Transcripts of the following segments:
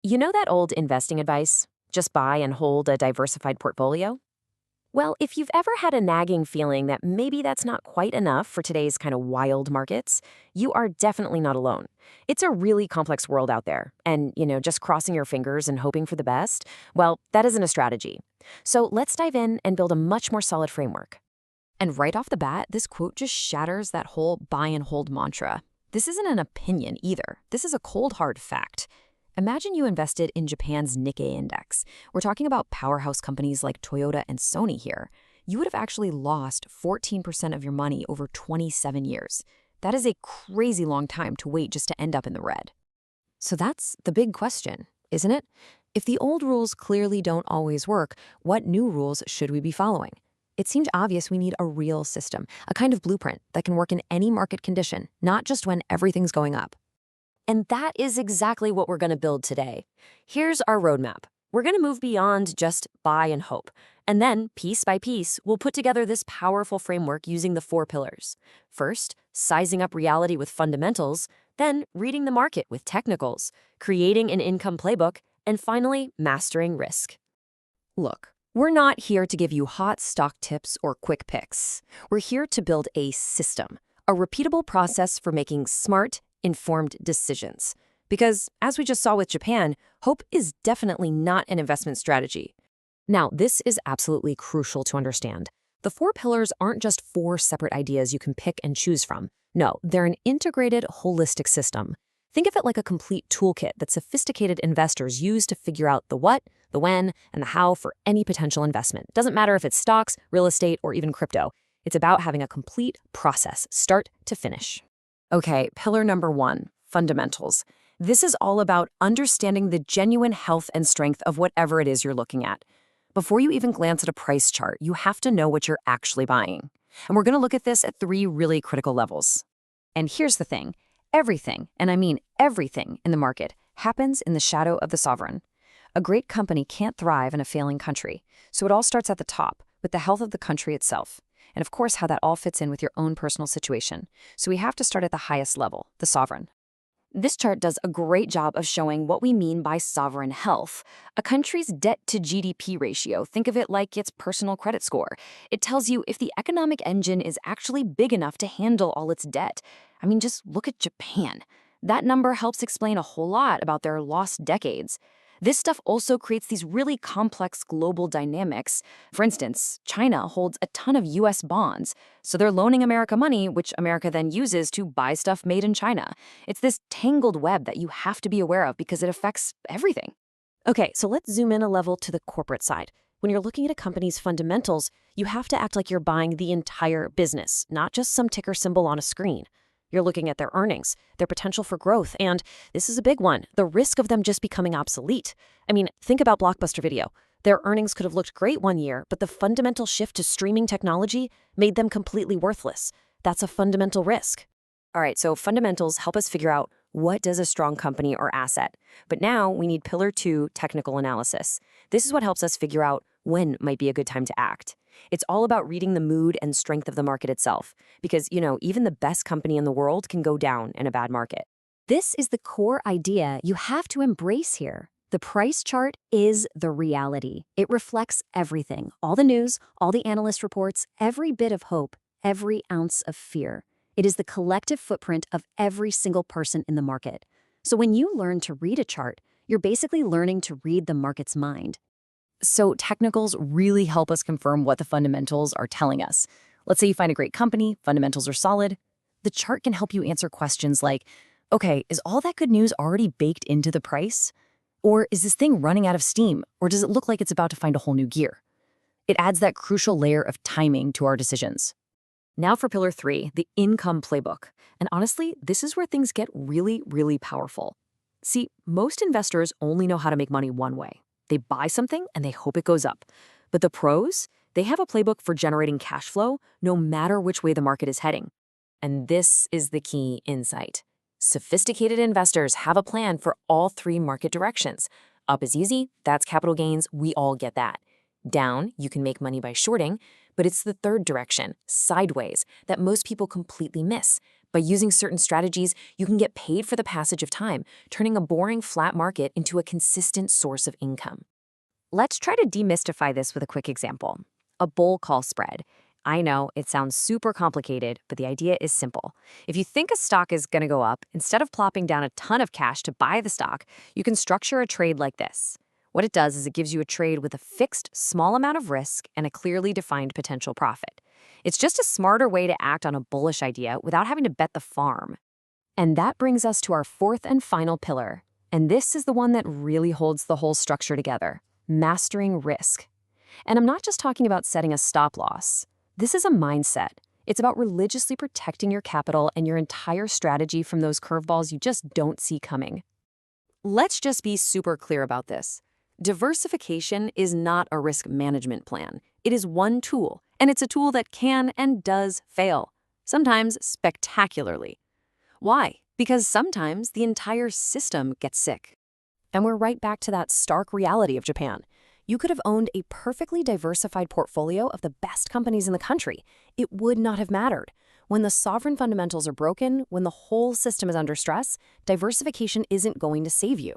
You know that old investing advice? Just buy and hold a diversified portfolio? Well, if you've ever had a nagging feeling that maybe that's not quite enough for today's kind of wild markets, you are definitely not alone. It's a really complex world out there, and, just crossing your fingers and hoping for the best, well, that isn't a strategy. So let's dive in and build a much more solid framework. And right off the bat, this quote just shatters that whole buy and hold mantra. This isn't an opinion either. This is a cold hard fact. Imagine you invested in Japan's Nikkei index. We're talking about powerhouse companies like Toyota and Sony here. You would have actually lost 14% of your money over 27 years. That is a crazy long time to wait just to end up in the red. So that's the big question, isn't it? If the old rules clearly don't always work, what new rules should we be following? It seems obvious we need a real system, a kind of blueprint that can work in any market condition, not just when everything's going up. And that is exactly what we're going to build today. Here's our roadmap. We're going to move beyond just buy and hope. And then, piece by piece, we'll put together this powerful framework using the 4 pillars. First, sizing up reality with fundamentals, then reading the market with technicals, creating an income playbook, and finally, mastering risk. Look, we're not here to give you hot stock tips or quick picks. We're here to build a system, a repeatable process for making smart, informed decisions. Because, as we just saw with Japan, hope is definitely not an investment strategy. Now, this is absolutely crucial to understand. The 4 pillars aren't just 4 separate ideas you can pick and choose from. No, they're an integrated, holistic system. Think of it like a complete toolkit that sophisticated investors use to figure out the what, the when, and the how for any potential investment. Doesn't matter if it's stocks, real estate, or even crypto. It's about having a complete process, start to finish. Okay, pillar number 1, fundamentals. This is all about understanding the genuine health and strength of whatever it is you're looking at. Before you even glance at a price chart, you have to know what you're actually buying. And we're going to look at this at 3 really critical levels. And here's the thing. Everything, and I mean everything in the market, happens in the shadow of the sovereign. A great company can't thrive in a failing country. So it all starts at the top, with the health of the country itself. And of course, how that all fits in with your own personal situation. So we have to start at the highest level, the sovereign. This chart does a great job of showing what we mean by sovereign health. A country's debt to GDP ratio, think of it like its personal credit score. It tells you if the economic engine is actually big enough to handle all its debt. I mean, just look at Japan. That number helps explain a whole lot about their lost decades. This stuff also creates these really complex global dynamics. For instance, China holds a ton of US bonds, so they're loaning America money, which America then uses to buy stuff made in China. It's this tangled web that you have to be aware of because it affects everything. Okay, so let's zoom in a level to the corporate side. When you're looking at a company's fundamentals, you have to act like you're buying the entire business, not just some ticker symbol on a screen. You're looking at their earnings, their potential for growth, and this is a big one, the risk of them just becoming obsolete. I mean, think about Blockbuster Video. Their earnings could have looked great one year, but the fundamental shift to streaming technology made them completely worthless. That's a fundamental risk. All right, so fundamentals help us figure out what does a strong company or asset. But now we need pillar 2, technical analysis. This is what helps us figure out when might be a good time to act. It's all about reading the mood and strength of the market itself. Because, even the best company in the world can go down in a bad market. This is the core idea you have to embrace here. The price chart is the reality. It reflects everything, all the news, all the analyst reports, every bit of hope, every ounce of fear. It is the collective footprint of every single person in the market. So when you learn to read a chart, you're basically learning to read the market's mind. So technicals really help us confirm what the fundamentals are telling us. Let's say you find a great company, fundamentals are solid. The chart can help you answer questions like, okay, is all that good news already baked into the price? Or is this thing running out of steam? Or does it look like it's about to find a whole new gear? It adds that crucial layer of timing to our decisions. Now for pillar 3, the income playbook. And honestly, this is where things get really, really powerful. See, most investors only know how to make money one way. They buy something and they hope it goes up. But the pros, they have a playbook for generating cash flow no matter which way the market is heading. And this is the key insight. Sophisticated investors have a plan for all 3 market directions. Up is easy, that's capital gains, we all get that. Down, you can make money by shorting, but it's the third direction, sideways, that most people completely miss. By using certain strategies, you can get paid for the passage of time, turning a boring flat market into a consistent source of income. Let's try to demystify this with a quick example. A bull call spread. I know it sounds super complicated, but the idea is simple. If you think a stock is going to go up, instead of plopping down a ton of cash to buy the stock, you can structure a trade like this. What it does is it gives you a trade with a fixed, small amount of risk and a clearly defined potential profit. It's just a smarter way to act on a bullish idea without having to bet the farm. And that brings us to our fourth and final pillar. And this is the one that really holds the whole structure together: mastering risk. And I'm not just talking about setting a stop loss. This is a mindset. It's about religiously protecting your capital and your entire strategy from those curveballs you just don't see coming. Let's just be super clear about this. Diversification is not a risk management plan. It is one tool, and it's a tool that can and does fail, sometimes spectacularly. Why? Because sometimes the entire system gets sick. And we're right back to that stark reality of Japan. You could have owned a perfectly diversified portfolio of the best companies in the country. It would not have mattered. When the sovereign fundamentals are broken, when the whole system is under stress, diversification isn't going to save you.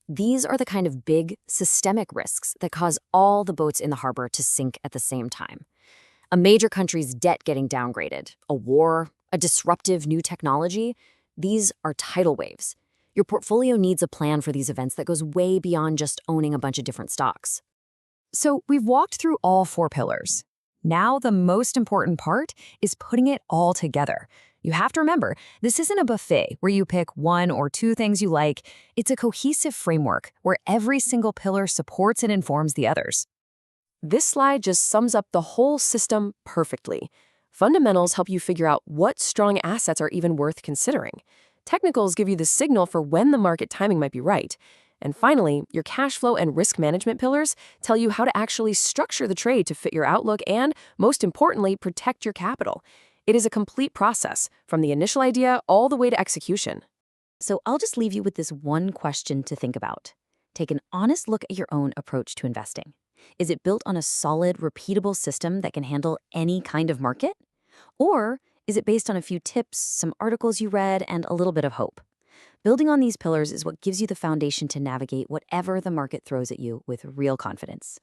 These are the kind of big, systemic risks that cause all the boats in the harbor to sink at the same time. A major country's debt getting downgraded, a war, a disruptive new technology, these are tidal waves. Your portfolio needs a plan for these events that goes way beyond just owning a bunch of different stocks. So we've walked through all four pillars. Now the most important part is putting it all together. You have to remember, this isn't a buffet where you pick one or two things you like. It's a cohesive framework where every single pillar supports and informs the others. This slide just sums up the whole system perfectly. Fundamentals help you figure out what strong assets are even worth considering. Technicals give you the signal for when the market timing might be right. And finally, your cash flow and risk management pillars tell you how to actually structure the trade to fit your outlook and, most importantly, protect your capital. It is a complete process, from the initial idea all the way to execution. So I'll just leave you with this one question to think about. Take an honest look at your own approach to investing. Is it built on a solid, repeatable system that can handle any kind of market? Or is it based on a few tips, some articles you read, and a little bit of hope? Building on these pillars is what gives you the foundation to navigate whatever the market throws at you with real confidence.